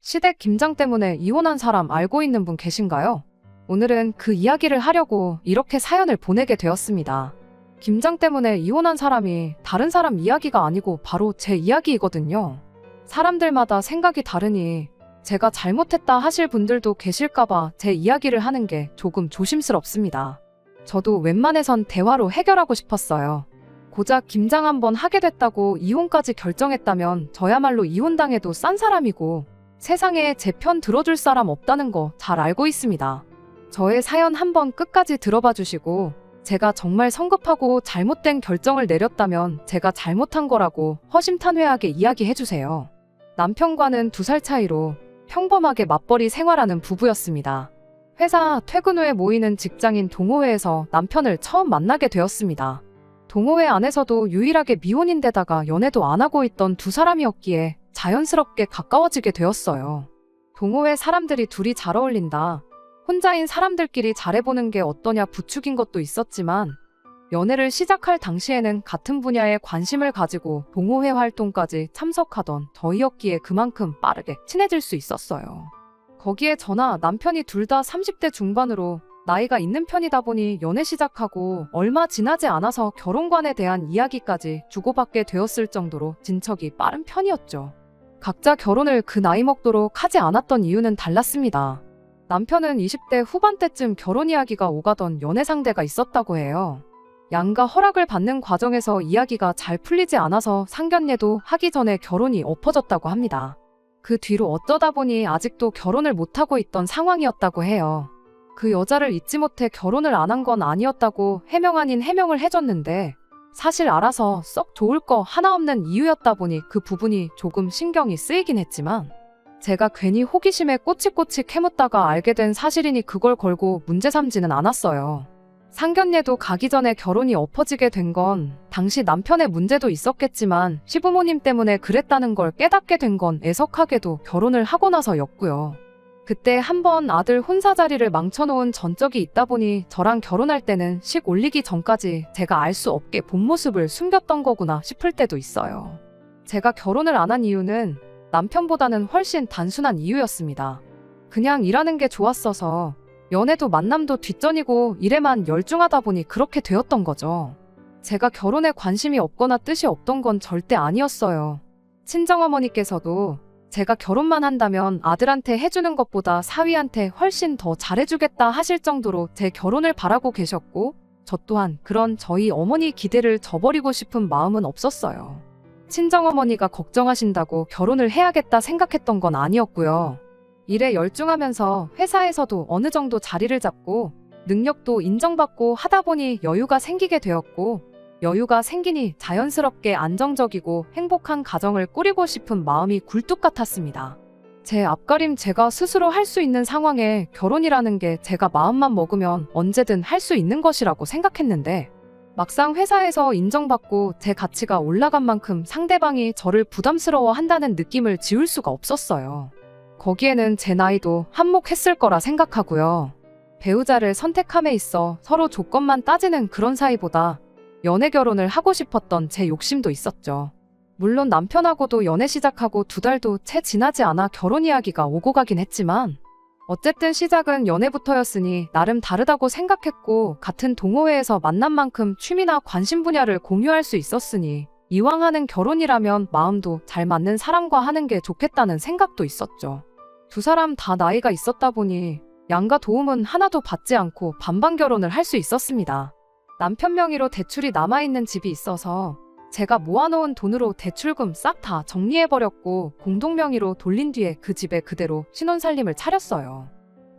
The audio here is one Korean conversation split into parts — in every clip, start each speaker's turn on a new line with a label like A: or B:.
A: 시댁 김장 때문에 이혼한 사람 알고 있는 분 계신가요? 오늘은 그 이야기를 하려고 이렇게 사연을 보내게 되었습니다. 김장 때문에 이혼한 사람이 다른 사람 이야기가 아니고 바로 제 이야기이거든요. 사람들마다 생각이 다르니 제가 잘못했다 하실 분들도 계실까봐 제 이야기를 하는 게 조금 조심스럽습니다. 저도 웬만해선 대화로 해결하고 싶었어요. 고작 김장 한번 하게 됐다고 이혼까지 결정했다면 저야말로 이혼당해도 싼 사람이고 세상에 제 편 들어줄 사람 없다는 거 잘 알고 있습니다. 저의 사연 한번 끝까지 들어봐 주시고 제가 정말 성급하고 잘못된 결정을 내렸다면 제가 잘못한 거라고 허심탄회하게 이야기해 주세요. 남편과는 2살 차이로 평범하게 맞벌이 생활하는 부부였습니다. 회사 퇴근 후에 모이는 직장인 동호회에서 남편을 처음 만나게 되었습니다. 동호회 안에서도 유일하게 미혼인데다가 연애도 안 하고 있던 2사람이었기에 자연스럽게 가까워지게 되었어요. 동호회 사람들이 둘이 잘 어울린다. 혼자인 사람들끼리 잘해보는 게 어떠냐 부추긴 것도 있었지만 연애를 시작할 당시에는 같은 분야에 관심을 가지고 동호회 활동까지 참석하던 저희였기에 그만큼 빠르게 친해질 수 있었어요. 거기에 저나 남편이 둘 다 30대 중반으로 나이가 있는 편이다 보니 연애 시작하고 얼마 지나지 않아서 결혼관에 대한 이야기까지 주고받게 되었을 정도로 진척이 빠른 편이었죠. 각자 결혼을 그 나이 먹도록 하지 않았던 이유는 달랐습니다. 남편은 20대 후반때쯤 결혼 이야기가 오가던 연애 상대가 있었다고 해요. 양가 허락을 받는 과정에서 이야기가 잘 풀리지 않아서 상견례도 하기 전에 결혼이 엎어졌다고 합니다. 그 뒤로 어쩌다 보니 아직도 결혼을 못하고 있던 상황이었다고 해요. 그 여자를 잊지 못해 결혼을 안 한 건 아니었다고 해명 아닌 해명을 해줬는데 사실 알아서 썩 좋을 거 하나 없는 이유였다 보니 그 부분이 조금 신경이 쓰이긴 했지만 제가 괜히 호기심에 꼬치꼬치 캐묻다가 알게 된 사실이니 그걸 걸고 문제 삼지는 않았어요. 상견례도 가기 전에 결혼이 엎어지게 된 건 당시 남편의 문제도 있었겠지만 시부모님 때문에 그랬다는 걸 깨닫게 된 건 애석하게도 결혼을 하고 나서였고요. 그때 한번 아들 혼사 자리를 망쳐놓은 전적이 있다 보니 저랑 결혼할 때는 식 올리기 전까지 제가 알 수 없게 본 모습을 숨겼던 거구나 싶을 때도 있어요. 제가 결혼을 안 한 이유는 남편보다는 훨씬 단순한 이유였습니다. 그냥 일하는 게 좋았어서 연애도 만남도 뒷전이고 일에만 열중하다 보니 그렇게 되었던 거죠. 제가 결혼에 관심이 없거나 뜻이 없던 건 절대 아니었어요. 친정어머니께서도 제가 결혼만 한다면 아들한테 해주는 것보다 사위한테 훨씬 더 잘해주겠다 하실 정도로 제 결혼을 바라고 계셨고 저 또한 그런 저희 어머니 기대를 저버리고 싶은 마음은 없었어요. 친정어머니가 걱정하신다고 결혼을 해야겠다 생각했던 건 아니었고요. 일에 열중하면서 회사에서도 어느 정도 자리를 잡고 능력도 인정받고 하다 보니 여유가 생기게 되었고 여유가 생기니 자연스럽게 안정적이고 행복한 가정을 꾸리고 싶은 마음이 굴뚝 같았습니다. 제 앞가림 제가 스스로 할 수 있는 상황에 결혼이라는 게 제가 마음만 먹으면 언제든 할 수 있는 것이라고 생각했는데 막상 회사에서 인정받고 제 가치가 올라간 만큼 상대방이 저를 부담스러워 한다는 느낌을 지울 수가 없었어요. 거기에는 제 나이도 한몫했을 거라 생각하고요. 배우자를 선택함에 있어 서로 조건만 따지는 그런 사이보다 연애 결혼을 하고 싶었던 제 욕심도 있었죠. 물론 남편하고도 연애 시작하고 2달도 채 지나지 않아 결혼 이야기가 오고 가긴 했지만 어쨌든 시작은 연애부터였으니 나름 다르다고 생각했고 같은 동호회에서 만난 만큼 취미나 관심 분야를 공유할 수 있었으니 이왕 하는 결혼이라면 마음도 잘 맞는 사람과 하는 게 좋겠다는 생각도 있었죠. 2사람 다 나이가 있었다 보니 양가 도움은 하나도 받지 않고 반반 결혼을 할 수 있었습니다. 남편 명의로 대출이 남아있는 집이 있어서 제가 모아놓은 돈으로 대출금 싹 다 정리해버렸고 공동 명의로 돌린 뒤에 그 집에 그대로 신혼살림을 차렸어요.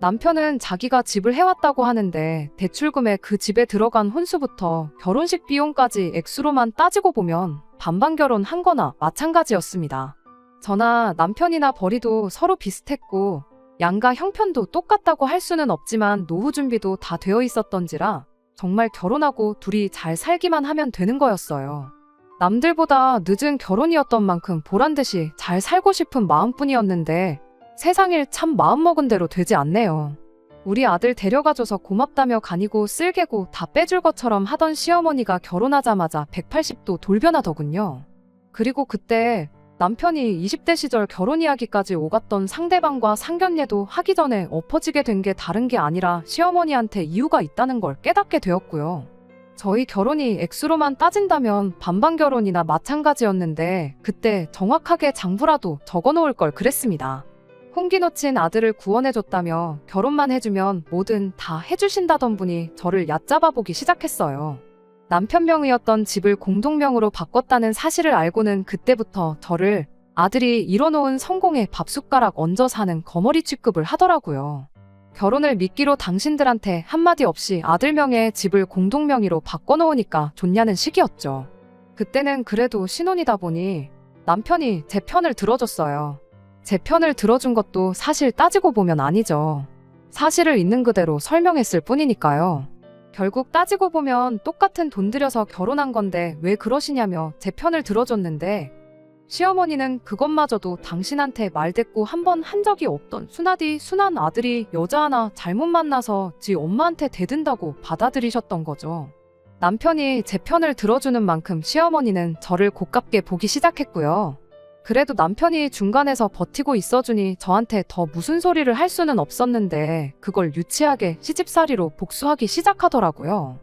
A: 남편은 자기가 집을 해왔다고 하는데 대출금에 그 집에 들어간 혼수부터 결혼식 비용까지 액수로만 따지고 보면 반반 결혼한 거나 마찬가지였습니다. 저나 남편이나 벌이도 서로 비슷했고 양가 형편도 똑같다고 할 수는 없지만 노후 준비도 다 되어 있었던지라 정말 결혼하고 둘이 잘 살기만 하면 되는 거였어요. 남들보다 늦은 결혼이었던 만큼 보란듯이 잘 살고 싶은 마음뿐이었는데 세상일 참 마음먹은 대로 되지 않네요. 우리 아들 데려가줘서 고맙다며 간이고 쓸개고 다 빼줄 것처럼 하던 시어머니가 결혼하자마자 180도 돌변하더군요. 그리고 그때 남편이 20대 시절 결혼 이야기까지 오갔던 상대방과 상견례도 하기 전에 엎어지게 된 게 다른 게 아니라 시어머니한테 이유가 있다는 걸 깨닫게 되었고요. 저희 결혼이 액수로만 따진다면 반반 결혼이나 마찬가지였는데 그때 정확하게 장부라도 적어놓을 걸 그랬습니다. 홍기 놓친 아들을 구원해줬다며 결혼만 해주면 뭐든 다 해주신다던 분이 저를 얕잡아보기 시작했어요. 남편 명의였던 집을 공동명으로 바꿨다는 사실을 알고는 그때부터 저를 아들이 이뤄놓은 성공에 밥숟가락 얹어 사는 거머리 취급을 하더라고요. 결혼을 미끼로 당신들한테 한마디 없이 아들 명의의 집을 공동명의로 바꿔놓으니까 좋냐는 식이었죠. 그때는 그래도 신혼이다 보니 남편이 제 편을 들어줬어요. 제 편을 들어준 것도 사실 따지고 보면 아니죠. 사실을 있는 그대로 설명했을 뿐이니까요. 결국 따지고 보면 똑같은 돈 들여서 결혼한 건데 왜 그러시냐며 제 편을 들어줬는데 시어머니는 그것마저도 당신한테 말대꾸 한 번 한 적이 없던 순하디 순한 아들이 여자 하나 잘못 만나서 지 엄마한테 대든다고 받아들이셨던 거죠. 남편이 제 편을 들어주는 만큼 시어머니는 저를 고깝게 보기 시작했고요. 그래도 남편이 중간에서 버티고 있어주니 저한테 더 무슨 소리를 할 수는 없었는데 그걸 유치하게 시집살이로 복수하기 시작하더라고요.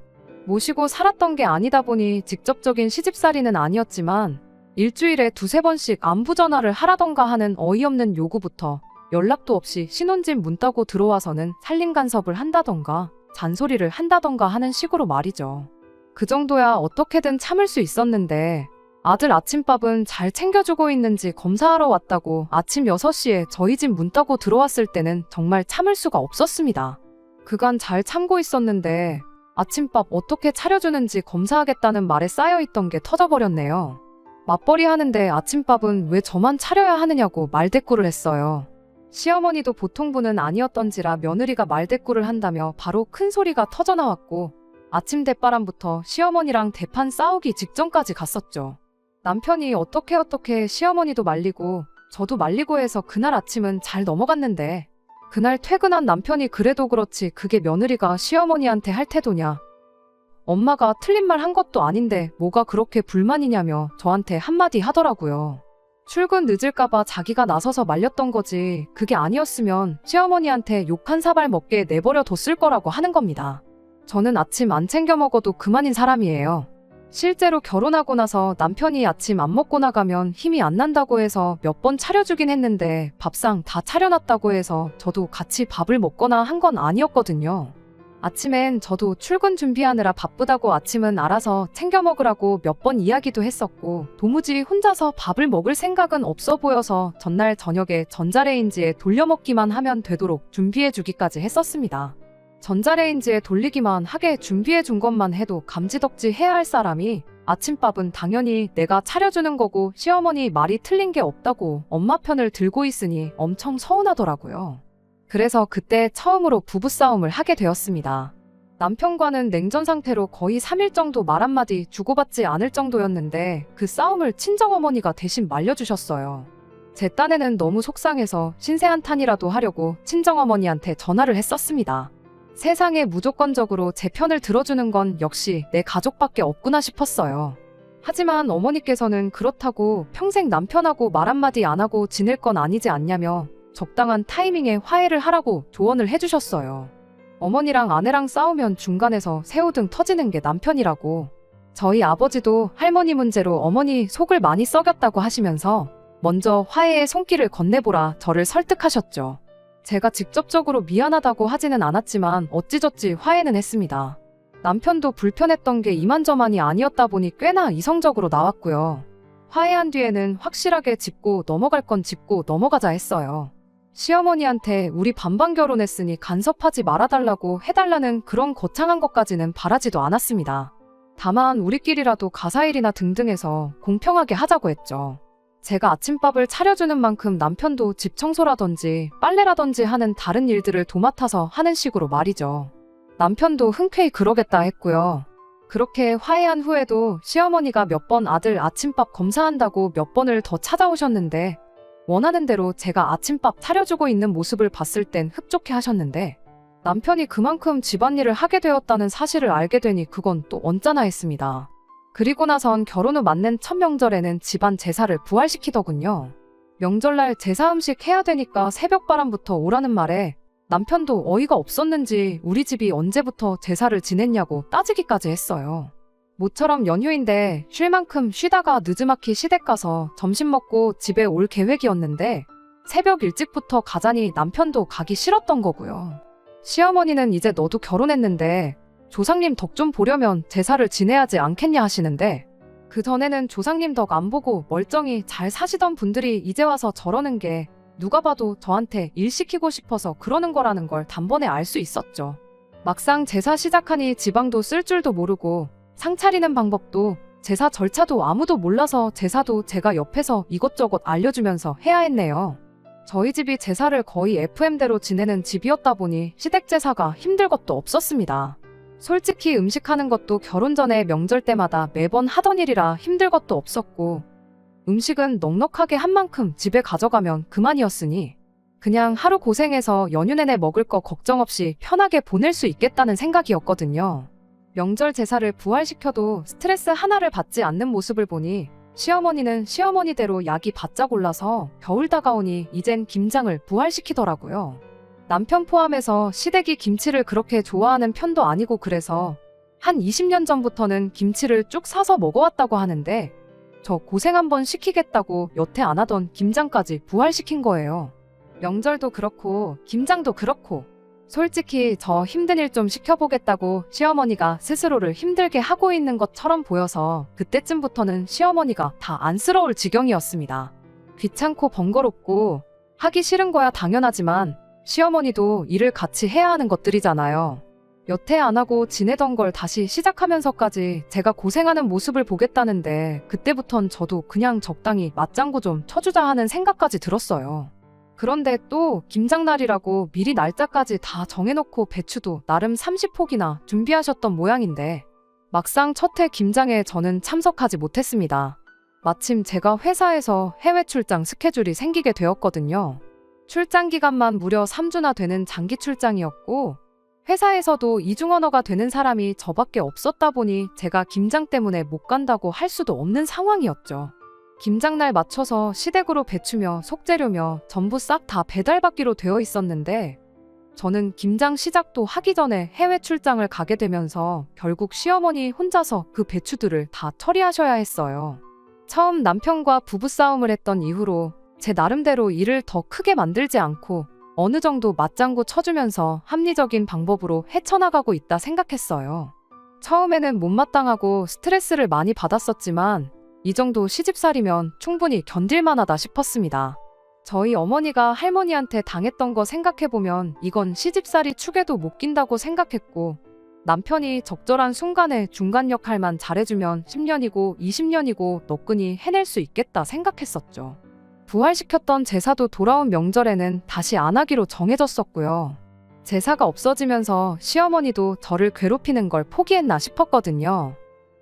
A: 모시고 살았던 게 아니다 보니 직접적인 시집살이는 아니었지만 일주일에 두세 번씩 안부 전화를 하라던가 하는 어이없는 요구부터 연락도 없이 신혼집 문 따고 들어와서는 살림 간섭을 한다던가 잔소리를 한다던가 하는 식으로 말이죠. 그 정도야 어떻게든 참을 수 있었는데 아들 아침밥은 잘 챙겨주고 있는지 검사하러 왔다고 아침 6시에 저희 집 문 따고 들어왔을 때는 정말 참을 수가 없었습니다. 그간 잘 참고 있었는데 아침밥 어떻게 차려주는지 검사하겠다는 말에 쌓여있던 게 터져버렸네요. 맞벌이 하는데 아침밥은 왜 저만 차려야 하느냐고 말대꾸를 했어요. 시어머니도 보통 분은 아니었던지라 며느리가 말대꾸를 한다며 바로 큰 소리가 터져나왔고 아침 대바람부터 시어머니랑 대판 싸우기 직전까지 갔었죠. 남편이 어떻게 시어머니도 말리고 저도 말리고 해서 그날 아침은 잘 넘어갔는데 그날 퇴근한 남편이 그래도 그렇지 그게 며느리가 시어머니한테 할 태도냐. 엄마가 틀린 말 한 것도 아닌데 뭐가 그렇게 불만이냐며 저한테 한마디 하더라고요. 출근 늦을까봐 자기가 나서서 말렸던 거지 그게 아니었으면 시어머니한테 욕 한 사발 먹게 내버려 뒀을 거라고 하는 겁니다. 저는 아침 안 챙겨 먹어도 그만인 사람이에요. 실제로 결혼하고 나서 남편이 아침 안 먹고 나가면 힘이 안 난다고 해서 몇 번 차려주긴 했는데 밥상 다 차려놨다고 해서 저도 같이 밥을 먹거나 한 건 아니었거든요. 아침엔 저도 출근 준비하느라 바쁘다고 아침은 알아서 챙겨 먹으라고 몇 번 이야기도 했었고 도무지 혼자서 밥을 먹을 생각은 없어 보여서 전날 저녁에 전자레인지에 돌려먹기만 하면 되도록 준비해주기까지 했었습니다. 전자레인지에 돌리기만 하게 준비해준 것만 해도 감지덕지 해야 할 사람이 아침밥은 당연히 내가 차려주는 거고 시어머니 말이 틀린 게 없다고 엄마 편을 들고 있으니 엄청 서운하더라고요. 그래서 그때 처음으로 부부싸움을 하게 되었습니다. 남편과는 냉전 상태로 거의 3일 정도 말 한마디 주고받지 않을 정도였는데 그 싸움을 친정어머니가 대신 말려주셨어요. 제 딴에는 너무 속상해서 신세 한탄이라도 하려고 친정어머니한테 전화를 했었습니다. 세상에 무조건적으로 제 편을 들어주는 건 역시 내 가족밖에 없구나 싶었어요. 하지만 어머니께서는 그렇다고 평생 남편하고 말 한마디 안 하고 지낼 건 아니지 않냐며 적당한 타이밍에 화해를 하라고 조언을 해주셨어요. 어머니랑 아내랑 싸우면 중간에서 새우등 터지는 게 남편이라고. 저희 아버지도 할머니 문제로 어머니 속을 많이 썩였다고 하시면서 먼저 화해의 손길을 건네보라 저를 설득하셨죠. 제가 직접적으로 미안하다고 하지는 않았지만 어찌저찌 화해는 했습니다. 남편도 불편했던 게 이만저만이 아니었다 보니 꽤나 이성적으로 나왔고요. 화해한 뒤에는 확실하게 짚고 넘어갈 건 짚고 넘어가자 했어요. 시어머니한테 우리 반반 결혼했으니 간섭하지 말아달라고 해달라는 그런 거창한 것까지는 바라지도 않았습니다. 다만 우리끼리라도 가사일이나 등등해서 공평하게 하자고 했죠. 제가 아침밥을 차려주는 만큼 남편도 집 청소라든지 빨래라든지 하는 다른 일들을 도맡아서 하는 식으로 말이죠. 남편도 흔쾌히 그러겠다 했고요. 그렇게 화해한 후에도 시어머니가 몇 번 아들 아침밥 검사한다고 몇 번을 더 찾아오셨는데 원하는 대로 제가 아침밥 차려주고 있는 모습을 봤을 땐 흡족해 하셨는데 남편이 그만큼 집안일을 하게 되었다는 사실을 알게 되니 그건 또 언짢아 했습니다. 그리고 나선 결혼 후 맞는 첫 명절에는 집안 제사를 부활시키더군요. 명절날 제사 음식 해야 되니까 새벽바람부터 오라는 말에 남편도 어이가 없었는지 우리 집이 언제부터 제사를 지냈냐고 따지기까지 했어요. 모처럼 연휴인데 쉴 만큼 쉬다가 느즈막히 시댁 가서 점심 먹고 집에 올 계획이었는데 새벽 일찍부터 가자니 남편도 가기 싫었던 거고요. 시어머니는 이제 너도 결혼했는데 조상님 덕 좀 보려면 제사를 지내야지 않겠냐 하시는데 그 전에는 조상님 덕 안 보고 멀쩡히 잘 사시던 분들이 이제 와서 저러는 게 누가 봐도 저한테 일 시키고 싶어서 그러는 거라는 걸 단번에 알 수 있었죠. 막상 제사 시작하니 지방도 쓸 줄도 모르고 상 차리는 방법도 제사 절차도 아무도 몰라서 제사도 제가 옆에서 이것저것 알려주면서 해야 했네요. 저희 집이 제사를 거의 FM대로 지내는 집이었다 보니 시댁 제사가 힘들 것도 없었습니다. 솔직히 음식하는 것도 결혼 전에 명절 때마다 매번 하던 일이라 힘들 것도 없었고 음식은 넉넉하게 한 만큼 집에 가져가면 그만이었으니 그냥 하루 고생해서 연휴 내내 먹을 거 걱정 없이 편하게 보낼 수 있겠다는 생각이었거든요. 명절 제사를 부활시켜도 스트레스 하나를 받지 않는 모습을 보니 시어머니는 시어머니대로 약이 바짝 올라서 겨울 다가오니 이젠 김장을 부활시키더라고요. 남편 포함해서 시댁이 김치를 그렇게 좋아하는 편도 아니고 그래서 한 20년 전부터는 김치를 쭉 사서 먹어왔다고 하는데 저 고생 한번 시키겠다고 여태 안 하던 김장까지 부활시킨 거예요. 명절도 그렇고 김장도 그렇고 솔직히 저 힘든 일 좀 시켜보겠다고 시어머니가 스스로를 힘들게 하고 있는 것처럼 보여서 그때쯤부터는 시어머니가 다 안쓰러울 지경이었습니다. 귀찮고 번거롭고 하기 싫은 거야 당연하지만 시어머니도 일을 같이 해야 하는 것들이잖아요. 여태 안 하고 지내던 걸 다시 시작하면서까지 제가 고생하는 모습을 보겠다는데 그때부턴 저도 그냥 적당히 맞장구 좀 쳐주자 하는 생각까지 들었어요. 그런데 또 김장날이라고 미리 날짜까지 다 정해놓고 배추도 나름 30포기나 준비하셨던 모양인데 막상 첫 해 김장에 저는 참석하지 못했습니다. 마침 제가 회사에서 해외 출장 스케줄이 생기게 되었거든요. 출장 기간만 무려 3주나 되는 장기 출장이었고 회사에서도 이중언어가 되는 사람이 저밖에 없었다 보니 제가 김장 때문에 못 간다고 할 수도 없는 상황이었죠. 김장날 맞춰서 시댁으로 배추며 속재료며 전부 싹 다 배달받기로 되어 있었는데 저는 김장 시작도 하기 전에 해외 출장을 가게 되면서 결국 시어머니 혼자서 그 배추들을 다 처리하셔야 했어요. 처음 남편과 부부싸움을 했던 이후로 제 나름대로 일을 더 크게 만들지 않고 어느 정도 맞장구 쳐주면서 합리적인 방법으로 헤쳐나가고 있다 생각했어요. 처음에는 못마땅하고 스트레스를 많이 받았었지만 이 정도 시집살이면 충분히 견딜만하다 싶었습니다. 저희 어머니가 할머니한테 당했던 거 생각해보면 이건 시집살이 축에도 못 낀다고 생각했고 남편이 적절한 순간에 중간 역할만 잘해주면 10년이고 20년이고 너끈히 해낼 수 있겠다 생각했었죠. 부활시켰던 제사도 돌아온 명절에는 다시 안 하기로 정해졌었고요. 제사가 없어지면서 시어머니도 저를 괴롭히는 걸 포기했나 싶었거든요.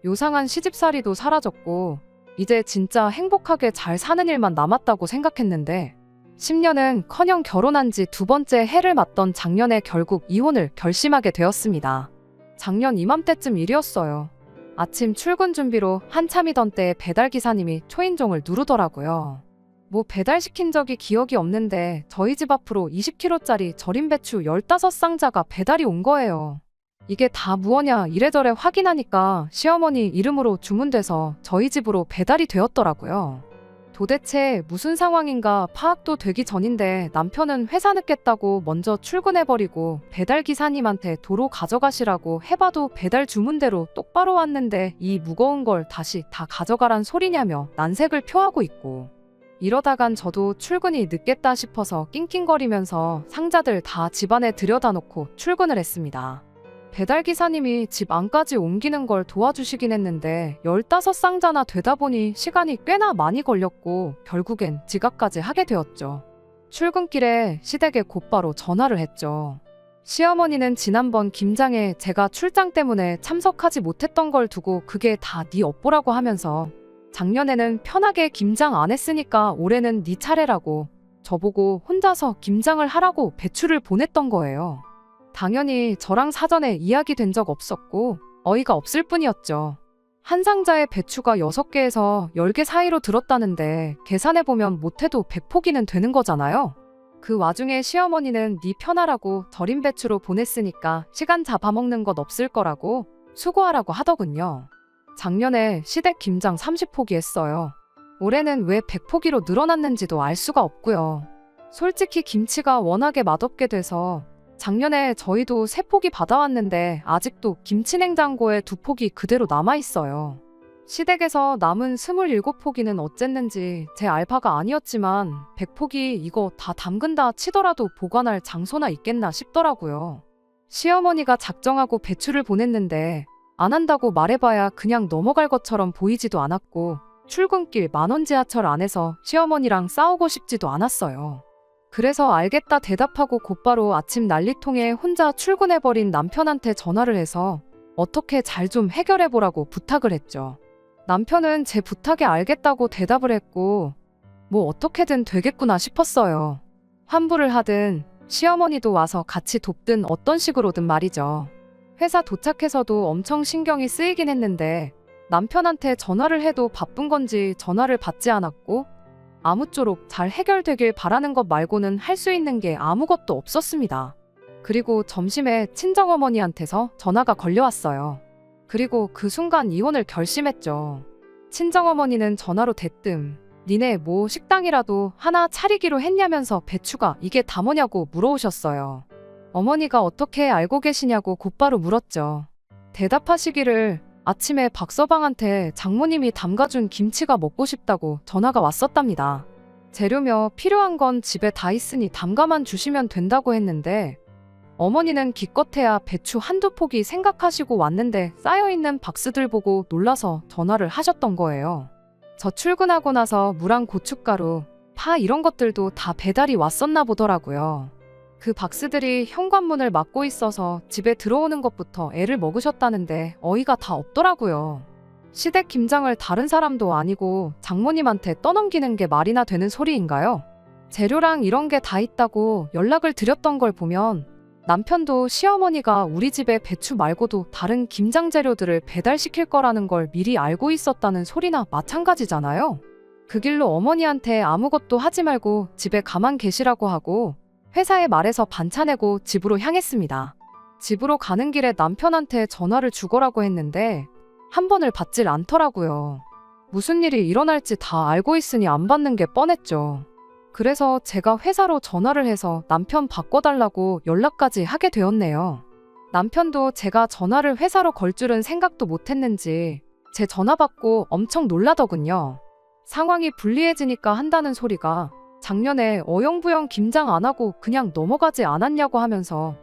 A: 요상한 시집살이도 사라졌고 이제 진짜 행복하게 잘 사는 일만 남았다고 생각했는데 10년은 커녕 결혼한 지 두 번째 해를 맞던 작년에 결국 이혼을 결심하게 되었습니다. 작년 이맘때쯤 일이었어요. 아침 출근 준비로 한참이던 때에 배달기사님이 초인종을 누르더라고요. 뭐 배달시킨 적이 기억이 없는데 저희 집 앞으로 20kg짜리 절임 배추 15상자가 배달이 온 거예요. 이게 다 무엇냐 이래저래 확인하니까 시어머니 이름으로 주문돼서 저희 집으로 배달이 되었더라고요. 도대체 무슨 상황인가 파악도 되기 전인데 남편은 회사 늦겠다고 먼저 출근해버리고 배달기사님한테 도로 가져가시라고 해봐도 배달 주문대로 똑바로 왔는데 이 무거운 걸 다시 다 가져가란 소리냐며 난색을 표하고 있고 이러다간 저도 출근이 늦겠다 싶어서 낑낑거리면서 상자들 다 집안에 들여다놓고 출근을 했습니다. 배달기사님이 집 안까지 옮기는 걸 도와주시긴 했는데 15상자나 되다 보니 시간이 꽤나 많이 걸렸고 결국엔 지각까지 하게 되었죠. 출근길에 시댁에 곧바로 전화를 했죠. 시어머니는 지난번 김장에 제가 출장 때문에 참석하지 못했던 걸 두고 그게 다 네 업보라고 하면서 작년에는 편하게 김장 안 했으니까 올해는 네 차례라고 저보고 혼자서 김장을 하라고 배추를 보냈던 거예요. 당연히 저랑 사전에 이야기된 적 없었고 어이가 없을 뿐이었죠. 한 상자에 배추가 6개에서 10개 사이로 들었다는데 계산해보면 못해도 100포기는 되는 거잖아요. 그 와중에 시어머니는 네 편하라고 절인 배추로 보냈으니까 시간 잡아먹는 것 없을 거라고 수고하라고 하더군요. 작년에 시댁 김장 30포기 했어요. 올해는 왜 100포기로 늘어났는지도 알 수가 없고요. 솔직히 김치가 워낙에 맛없게 돼서 작년에 저희도 3포기 받아왔는데 아직도 김치냉장고에 2포기 그대로 남아있어요. 시댁에서 남은 27포기는 어쨌는지 제 알바가 아니었지만 100포기 이거 다 담근다 치더라도 보관할 장소나 있겠나 싶더라고요. 시어머니가 작정하고 배추를 보냈는데 안 한다고 말해봐야 그냥 넘어갈 것처럼 보이지도 않았고 출근길 만원 지하철 안에서 시어머니랑 싸우고 싶지도 않았어요. 그래서 알겠다 대답하고 곧바로 아침 난리통에 혼자 출근해버린 남편한테 전화를 해서 어떻게 잘 좀 해결해보라고 부탁을 했죠. 남편은 제 부탁에 알겠다고 대답을 했고 뭐 어떻게든 되겠구나 싶었어요. 환불을 하든 시어머니도 와서 같이 돕든 어떤 식으로든 말이죠. 회사 도착해서도 엄청 신경이 쓰이긴 했는데 남편한테 전화를 해도 바쁜 건지 전화를 받지 않았고 아무쪼록 잘 해결되길 바라는 것 말고는 할 수 있는 게 아무것도 없었습니다. 그리고 점심에 친정어머니한테서 전화가 걸려왔어요. 그리고 그 순간 이혼을 결심했죠. 친정어머니는 전화로 대뜸 니네 뭐 식당이라도 하나 차리기로 했냐면서 배추가 이게 다 뭐냐고 물어오셨어요. 어머니가 어떻게 알고 계시냐고 곧바로 물었죠. 대답하시기를 아침에 박서방한테 장모님이 담가준 김치가 먹고 싶다고 전화가 왔었답니다. 재료며 필요한 건 집에 다 있으니 담가만 주시면 된다고 했는데 어머니는 기껏해야 배추 한두 포기 생각하시고 왔는데 쌓여있는 박스들 보고 놀라서 전화를 하셨던 거예요. 저 출근하고 나서 무랑 고춧가루, 파 이런 것들도 다 배달이 왔었나 보더라고요. 그 박스들이 현관문을 막고 있어서 집에 들어오는 것부터 애를 먹으셨다는데 어이가 다 없더라고요. 시댁 김장을 다른 사람도 아니고 장모님한테 떠넘기는 게 말이나 되는 소리인가요? 재료랑 이런 게 다 있다고 연락을 드렸던 걸 보면 남편도 시어머니가 우리 집에 배추 말고도 다른 김장 재료들을 배달시킬 거라는 걸 미리 알고 있었다는 소리나 마찬가지잖아요. 그 길로 어머니한테 아무것도 하지 말고 집에 가만 계시라고 하고 회사에 말해서 반차내고 집으로 향했습니다. 집으로 가는 길에 남편한테 전화를 주거라고 했는데 한 번을 받질 않더라고요. 무슨 일이 일어날지 다 알고 있으니 안 받는 게 뻔했죠. 그래서 제가 회사로 전화를 해서 남편 바꿔달라고 연락까지 하게 되었네요. 남편도 제가 전화를 회사로 걸 줄은 생각도 못했는지 제 전화 받고 엄청 놀라더군요. 상황이 불리해지니까 한다는 소리가 작년에 어영부영 김장 안 하고 그냥 넘어가지 않았냐고 하면서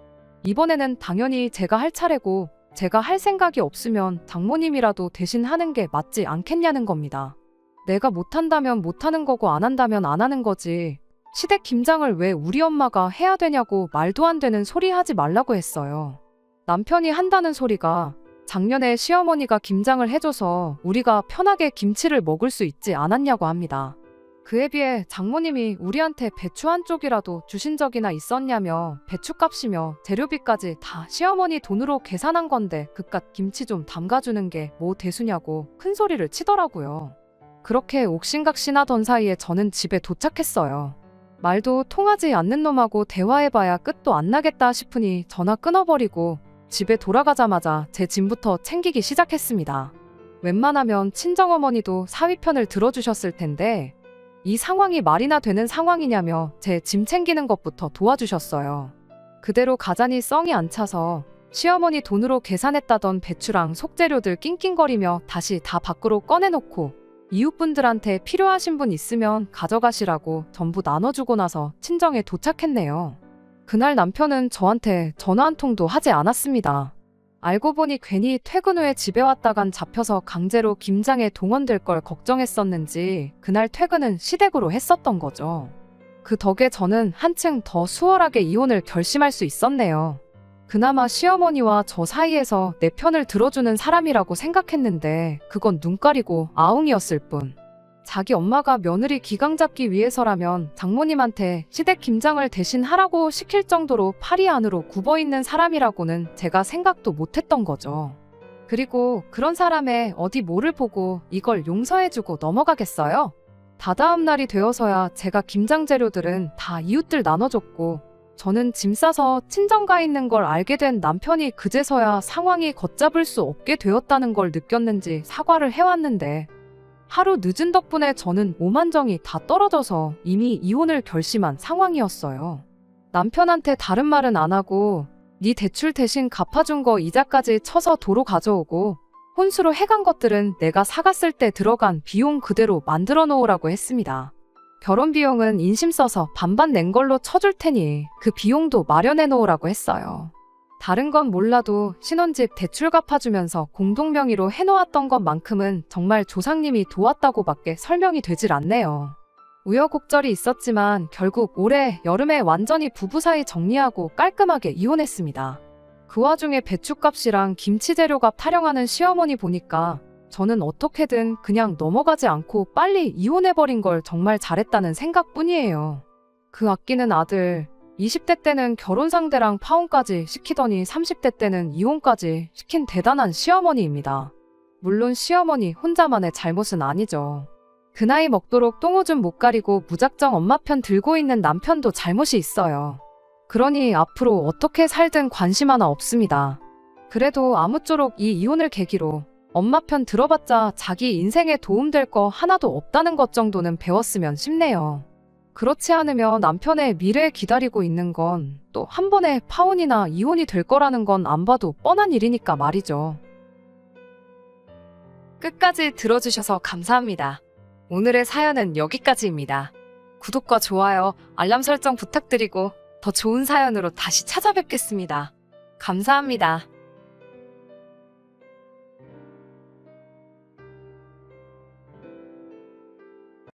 A: 이번에는 당연히 제가 할 차례고 제가 할 생각이 없으면 장모님이라도 대신 하는 게 맞지 않겠냐는 겁니다. 내가 못한다면 못하는 거고 안 한다면 안 하는 거지. 시댁 김장을 왜 우리 엄마가 해야 되냐고 말도 안 되는 소리 하지 말라고 했어요. 남편이 한다는 소리가 작년에 시어머니가 김장을 해줘서 우리가 편하게 김치를 먹을 수 있지 않았냐고 합니다. 그에 비해 장모님이 우리한테 배추 한 쪽이라도 주신 적이나 있었냐며 배추값이며 재료비까지 다 시어머니 돈으로 계산한 건데 그깟 김치 좀 담가주는 게 뭐 대수냐고 큰 소리를 치더라고요. 그렇게 옥신각신하던 사이에 저는 집에 도착했어요. 말도 통하지 않는 놈하고 대화해봐야 끝도 안 나겠다 싶으니 전화 끊어버리고 집에 돌아가자마자 제 짐부터 챙기기 시작했습니다. 웬만하면 친정어머니도 사위 편을 들어주셨을 텐데 이 상황이 말이나 되는 상황이냐며 제 짐 챙기는 것부터 도와주셨어요. 그대로 가자니 썽이 안 차서 시어머니 돈으로 계산했다던 배추랑 속재료들 낑낑거리며 다시 다 밖으로 꺼내놓고 이웃분들한테 필요하신 분 있으면 가져가시라고 전부 나눠주고 나서 친정에 도착했네요. 그날 남편은 저한테 전화 한 통도 하지 않았습니다. 알고 보니 괜히 퇴근 후에 집에 왔다간 잡혀서 강제로 김장에 동원될 걸 걱정했었는지 그날 퇴근은 시댁으로 했었던 거죠. 그 덕에 저는 한층 더 수월하게 이혼을 결심할 수 있었네요. 그나마 시어머니와 저 사이에서 내 편을 들어주는 사람이라고 생각했는데 그건 눈 가리고 아웅이었을 뿐. 자기 엄마가 며느리 기강 잡기 위해서라면 장모님한테 시댁 김장을 대신 하라고 시킬 정도로 팔이 안으로 굽어있는 사람이라고는 제가 생각도 못했던 거죠. 그리고 그런 사람의 어디 뭐를 보고 이걸 용서해주고 넘어가겠어요? 다다음 날이 되어서야 제가 김장 재료들은 다 이웃들 나눠줬고 저는 짐 싸서 친정 가 있는 걸 알게 된 남편이 그제서야 상황이 걷잡을 수 없게 되었다는 걸 느꼈는지 사과를 해왔는데 하루 늦은 덕분에 저는 오만정이 다 떨어져서 이미 이혼을 결심한 상황이었어요. 남편한테 다른 말은 안 하고 네 대출 대신 갚아준 거 이자까지 쳐서 도로 가져오고 혼수로 해간 것들은 내가 사갔을 때 들어간 비용 그대로 만들어 놓으라고 했습니다. 결혼 비용은 인심 써서 반반 낸 걸로 쳐줄 테니 그 비용도 마련해 놓으라고 했어요. 다른 건 몰라도 신혼집 대출 갚아주면서 공동명의로 해놓았던 것만큼은 정말 조상님이 도왔다고밖에 설명이 되질 않네요. 우여곡절이 있었지만 결국 올해 여름에 완전히 부부 사이 정리하고 깔끔하게 이혼했습니다. 그 와중에 배춧값이랑 김치 재료값 타령하는 시어머니 보니까 저는 어떻게든 그냥 넘어가지 않고 빨리 이혼해버린 걸 정말 잘했다는 생각뿐이에요. 그 아끼는 아들, 20대 때는 결혼 상대랑 파혼까지 시키더니 30대 때는 이혼까지 시킨 대단한 시어머니입니다. 물론 시어머니 혼자만의 잘못은 아니죠. 그 나이 먹도록 똥오줌 못 가리고 무작정 엄마 편 들고 있는 남편도 잘못이 있어요. 그러니 앞으로 어떻게 살든 관심 하나 없습니다. 그래도 아무쪼록 이 이혼을 계기로 엄마 편 들어봤자 자기 인생에 도움될 거 하나도 없다는 것 정도는 배웠으면 싶네요. 그렇지 않으면 남편의 미래에 기다리고 있는 건 또 한 번에 파혼이나 이혼이 될 거라는 건 안 봐도 뻔한 일이니까 말이죠. 끝까지 들어주셔서 감사합니다. 오늘의 사연은 여기까지입니다. 구독과 좋아요, 알람 설정 부탁드리고 더 좋은 사연으로 다시 찾아뵙겠습니다. 감사합니다.